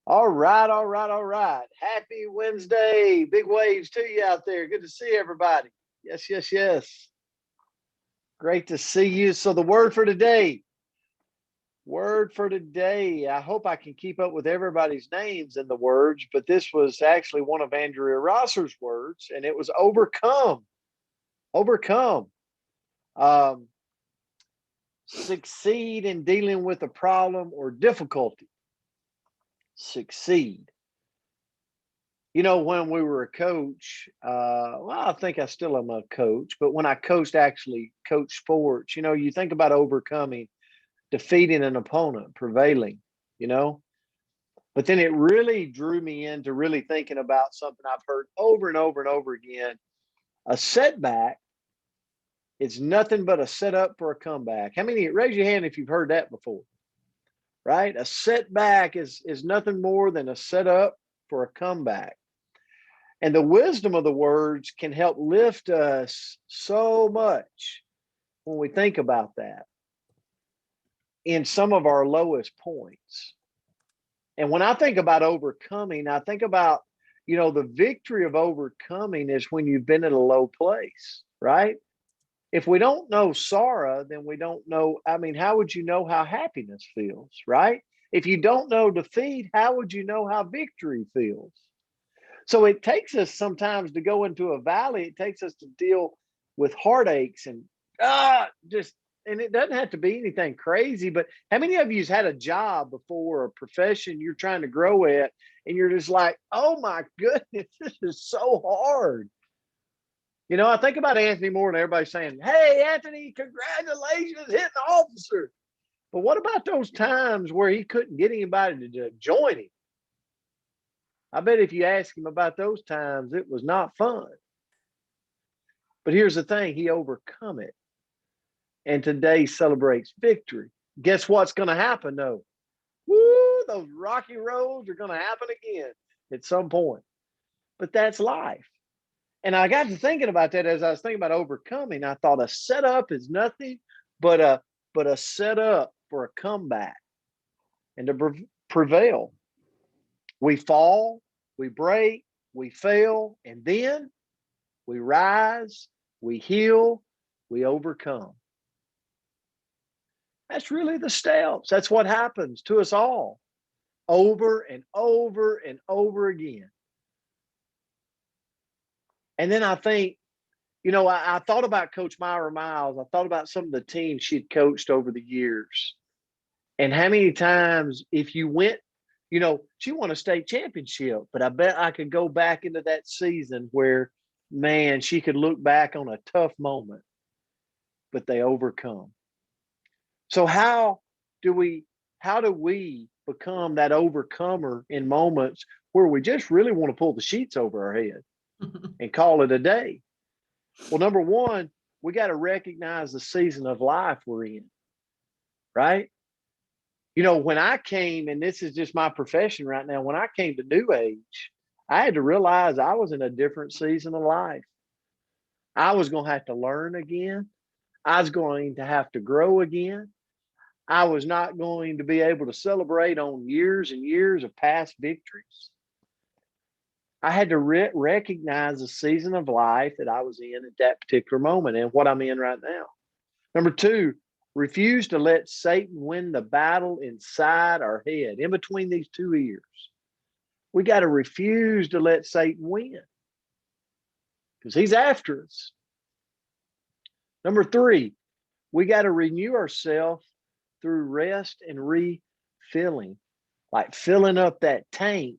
All right, all right, all right. Happy Wednesday. Big waves to you out there. Good to see everybody. Yes, yes, yes. Great to see you. So the word for today, I hope I can keep up with everybody's names in the words, but this was actually one of Andrea Rosser's words, and it was overcome. Overcome. Um, Succeed in dealing with a problem or difficulty. Succeed. You know, when we were a coach, well, I think I still am a coach, but when I actually coach sports, you think about overcoming, defeating an opponent, prevailing, you know. But then it really drew me into really thinking about something I've heard over and over and over again. A setback is nothing but a setup for a comeback. How many, raise your hand if you've heard that before, right? A setback is nothing more than a setup for a comeback. And the wisdom of the words can help lift us so much when we think about that in some of our lowest points. And when I think about overcoming, I think about, the victory of overcoming is when you've been in a low place, right? If we don't know sorrow, then we don't know. I mean, how would you know how happiness feels, right? If you don't know defeat, how would you know how victory feels? So it takes us sometimes to go into a valley. It takes us to deal with heartaches and just, and it doesn't have to be anything crazy. But how many of you's had a job before, a profession you're trying to grow at, and you're just like, oh my goodness, this is so hard. I think about Anthony Moore and everybody saying, hey, Anthony, congratulations, hitting officer. But what about those times where he couldn't get anybody to join him? I bet if you ask him about those times, it was not fun. But here's the thing, he overcome it. And today celebrates victory. Guess what's going to happen though? Woo, those rocky roads are going to happen again at some point. But that's life. And I got to thinking about that as I was thinking about overcoming. I thought a setup is nothing but a setup for a comeback and to prevail. We fall, we break, we fail, and then we rise, we heal, we overcome. That's really the steps. That's what happens to us all over and over and over again. And then I think, I thought about Coach Myra Miles. I thought about some of the teams she'd coached over the years. And how many times, if you went, she won a state championship, but I bet I could go back into that season where, man, she could look back on a tough moment, but they overcome. So how do we become that overcomer in moments where we just really want to pull the sheets over our head and call it a day? Well, number one, we got to recognize the season of life we're in, right? When I came, and this is just my profession right now, when I came to New Age, I had to realize I was in a different season of life. I was going to have to learn again. I was going to have to grow again. I was not going to be able to celebrate on years and years of past victories. I had to recognize the season of life that I was in at that particular moment and what I'm in right now. Number two, refuse to let Satan win the battle inside our head, in between these two ears. We got to refuse to let Satan win because he's after us. Number three, we got to renew ourselves through rest and refilling, like filling up that tank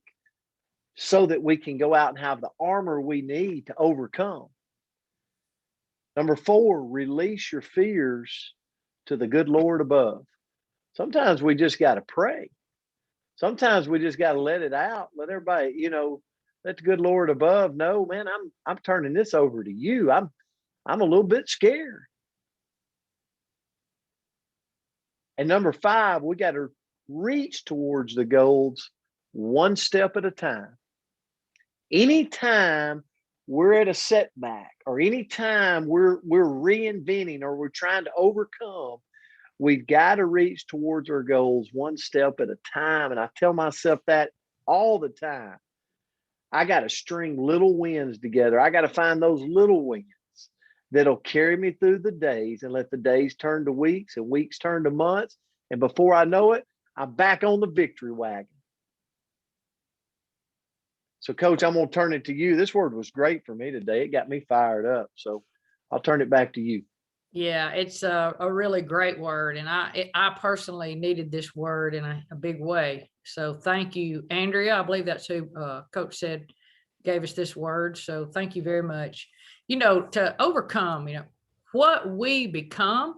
so that we can go out and have the armor we need to overcome. Number four, release your fears to the good Lord above. Sometimes we just got to pray. Sometimes we just got to let it out. Let everybody, let the good Lord above know, man, I'm turning this over to you. I'm a little bit scared. And number five, we got to reach towards the goals one step at a time. Anytime we're at a setback, or anytime we're reinventing or we're trying to overcome, we've got to reach towards our goals one step at a time. And I tell myself that all the time. I got to string little wins together. I got to find those little wins that'll carry me through the days and let the days turn to weeks and weeks turn to months. And before I know it, I'm back on the victory wagon. So, Coach, I'm going to turn it to you. This word was great for me today. It got me fired up. So I'll turn it back to you. Yeah, it's a really great word. And I personally needed this word in a big way. So thank you, Andrea. I believe that's who Coach said gave us this word. So thank you very much. To overcome, what we become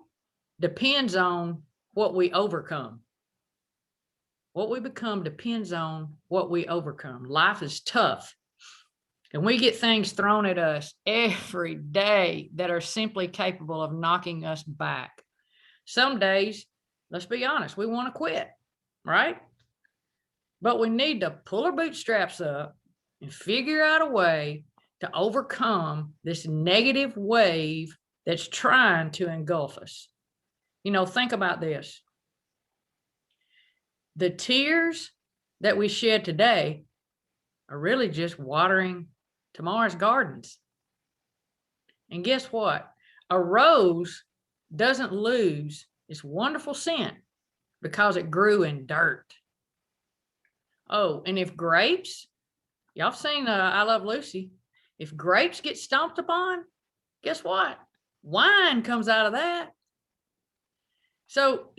depends on what we overcome. What we become depends on what we overcome. Life is tough. And we get things thrown at us every day that are simply capable of knocking us back. Some days, let's be honest, we want to quit, right? But we need to pull our bootstraps up and figure out a way to overcome this negative wave that's trying to engulf us. Think about this. The tears that we shed today are really just watering tomorrow's gardens. And guess what? A rose doesn't lose its wonderful scent because it grew in dirt. Oh, and if grapes, y'all have seen I Love Lucy, if grapes get stomped upon, guess what? Wine comes out of that. So,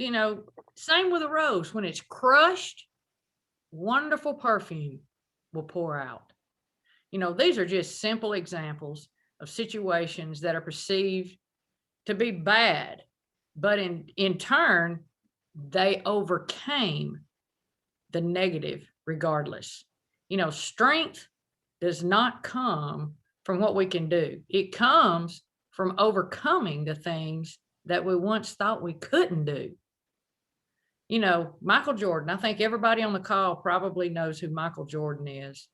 same with a rose. When it's crushed, wonderful perfume will pour out. These are just simple examples of situations that are perceived to be bad, but in turn, they overcame the negative regardless. Strength does not come from what we can do. It comes from overcoming the things that we once thought we couldn't do. Michael Jordan, I think everybody on the call probably knows who Michael Jordan is.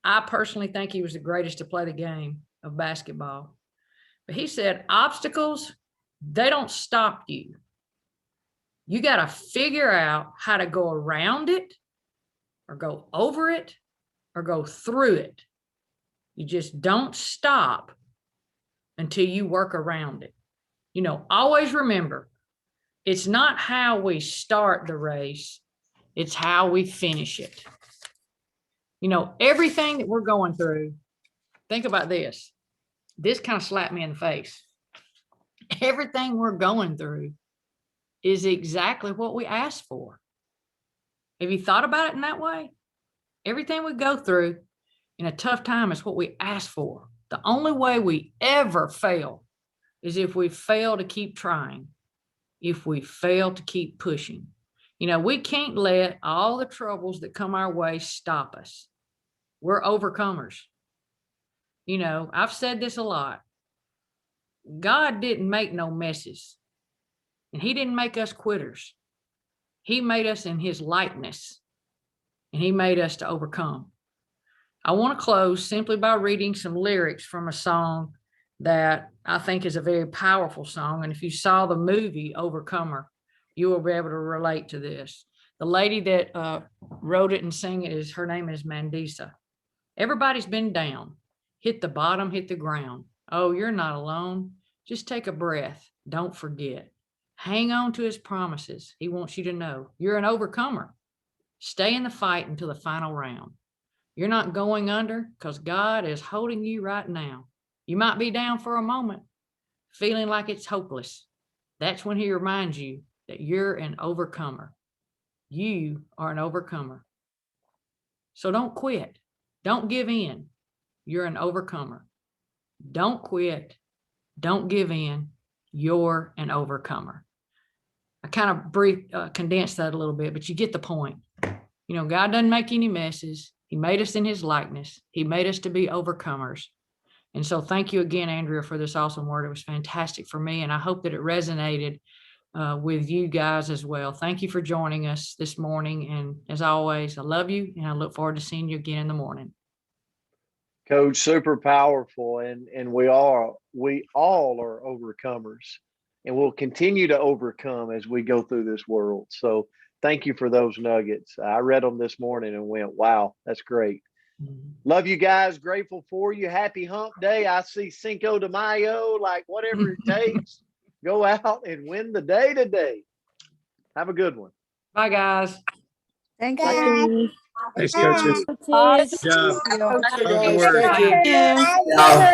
I personally think he was the greatest to play the game of basketball. But he said, obstacles, they don't stop you. You got to figure out how to go around it or go over it or go through it. You just don't stop until you work around it. Always remember, it's not how we start the race, it's how we finish it. Everything that we're going through, think about this. This kind of slapped me in the face. Everything we're going through is exactly what we asked for. Have you thought about it in that way? Everything we go through in a tough time is what we asked for. The only way we ever fail is if we fail to keep trying, if we fail to keep pushing. We can't let all the troubles that come our way stop us. We're overcomers. I've said this a lot. God didn't make no messes, and he didn't make us quitters. He made us in his likeness, and he made us to overcome. I want to close simply by reading some lyrics from a song that I think is a very powerful song. And if you saw the movie Overcomer, you will be able to relate to this. The lady that wrote it and sang it her name is Mandisa. Everybody's been down, hit the bottom, hit the ground. Oh, you're not alone. Just take a breath. Don't forget. Hang on to his promises. He wants you to know you're an overcomer. Stay in the fight until the final round. You're not going under because God is holding you right now. You might be down for a moment, feeling like it's hopeless. That's when he reminds you that you're an overcomer. You are an overcomer. So don't quit. Don't give in. You're an overcomer. Don't quit. Don't give in. You're an overcomer. I kind of condensed that a little bit, but you get the point. God doesn't make any messes. He made us in his likeness. He made us to be overcomers. And so thank you again, Andrea, for this awesome word. It was fantastic for me, and I hope that it resonated with you guys as well. Thank you for joining us this morning. And as always, I love you, and I look forward to seeing you again in the morning. Coach, super powerful. And we all are overcomers, and we'll continue to overcome as we go through this world. So thank you for those nuggets. I read them this morning and went, wow, that's great. Love you guys. Grateful for you. Happy hump day. I see Cinco de Mayo, like whatever it takes. Go out and win the day today. Have a good one. Bye, guys. Thank Bye. you. Thanks, coaches. Bye. Good job. Thank you, Love the guys. word. Thank you. Thank you.